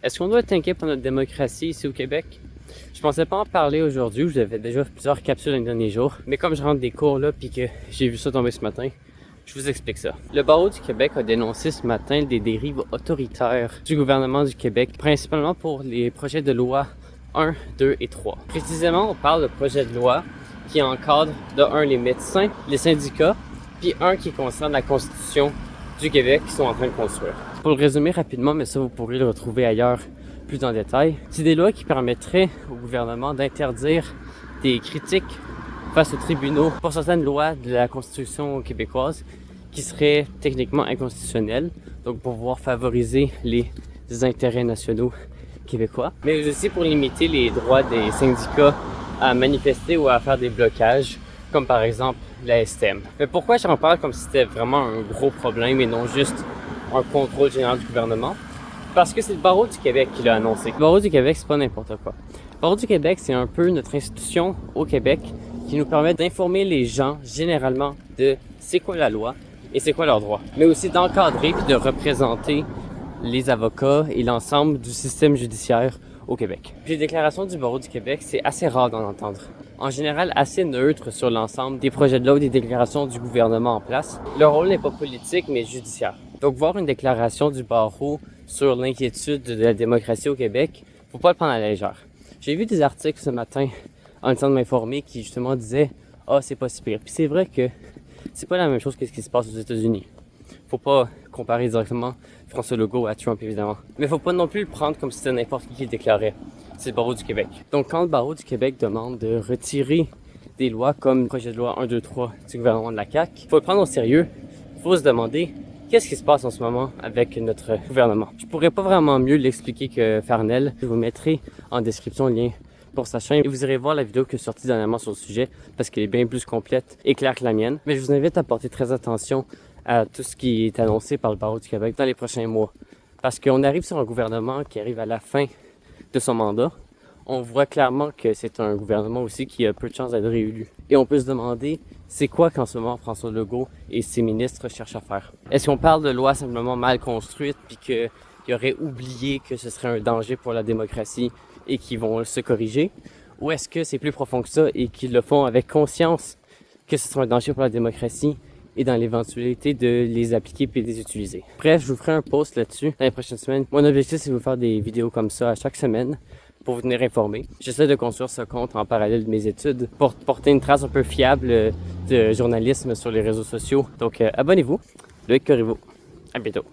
Est-ce qu'on doit être inquiet pour notre démocratie ici au Québec? Je pensais pas en parler aujourd'hui, je avais déjà plusieurs capsules dans les derniers jours, mais comme je rentre des cours là puis que j'ai vu ça tomber ce matin, je vous explique ça. Le barreau du Québec a dénoncé ce matin des dérives autoritaires du gouvernement du Québec, principalement pour les projets de loi 1, 2 et 3. Précisément, on parle de projets de loi qui encadrent de 1 les médecins, les syndicats, puis un qui concerne la Constitution du Québec qui sont en train de construire. Pour le résumer rapidement, mais ça vous pourrez le retrouver ailleurs plus en détail, c'est des lois qui permettraient au gouvernement d'interdire des critiques face aux tribunaux pour certaines lois de la Constitution québécoise qui seraient techniquement inconstitutionnelles, donc pour pouvoir favoriser les intérêts nationaux québécois, mais aussi pour limiter les droits des syndicats à manifester ou à faire des blocages, comme par exemple la STM. Mais pourquoi j'en parle comme si c'était vraiment un gros problème et non juste un contrôle général du gouvernement? Parce que c'est le barreau du Québec qui l'a annoncé. Le barreau du Québec, c'est pas n'importe quoi. Le barreau du Québec, c'est un peu notre institution au Québec qui nous permet d'informer les gens généralement de c'est quoi la loi et c'est quoi leurs droits, mais aussi d'encadrer puis de représenter les avocats et l'ensemble du système judiciaire au Québec. Puis les déclarations du barreau du Québec, c'est assez rare d'en entendre. En général, assez neutre sur l'ensemble des projets de loi ou des déclarations du gouvernement en place. Leur rôle n'est pas politique, mais judiciaire. Donc, voir une déclaration du barreau sur l'inquiétude de la démocratie au Québec, faut pas le prendre à la légère. J'ai vu des articles ce matin en train de m'informer qui justement disaient « Ah, c'est pas si pire ». Puis c'est vrai que c'est pas la même chose que ce qui se passe aux États-Unis. Faut pas comparer directement François Legault à Trump, évidemment. Mais faut pas non plus le prendre comme si c'était n'importe qui le déclarait. C'est le barreau du Québec. Donc quand le barreau du Québec demande de retirer des lois comme le projet de loi 1, 2, 3 du gouvernement de la CAQ, faut le prendre au sérieux. Faut se demander qu'est-ce qui se passe en ce moment avec notre gouvernement. Je pourrais pas vraiment mieux l'expliquer que Farnell. Je vous mettrai en description le lien pour sa chaîne et vous irez voir la vidéo que est sortie dernièrement sur le sujet parce qu'elle est bien plus complète et claire que la mienne. Mais je vous invite à porter très attention à tout ce qui est annoncé par le barreau du Québec dans les prochains mois. Parce qu'on arrive sur un gouvernement qui arrive à la fin de son mandat. On voit clairement que c'est un gouvernement aussi qui a peu de chances d'être réélu. Et on peut se demander, c'est quoi qu'en ce moment François Legault et ses ministres cherchent à faire? Est-ce qu'on parle de lois simplement mal construites puis qu'ils auraient oublié que ce serait un danger pour la démocratie et qu'ils vont se corriger? Ou est-ce que c'est plus profond que ça et qu'ils le font avec conscience que ce sera un danger pour la démocratie et dans l'éventualité de les appliquer puis de les utiliser? Bref, je vous ferai un post là-dessus dans les prochaines semaines. Mon objectif, c'est de vous faire des vidéos comme ça à chaque semaine pour vous tenir informé. J'essaie de construire ce compte en parallèle de mes études pour porter une trace un peu fiable de journalisme sur les réseaux sociaux. Donc, abonnez-vous. Loïc Corriveau. À bientôt.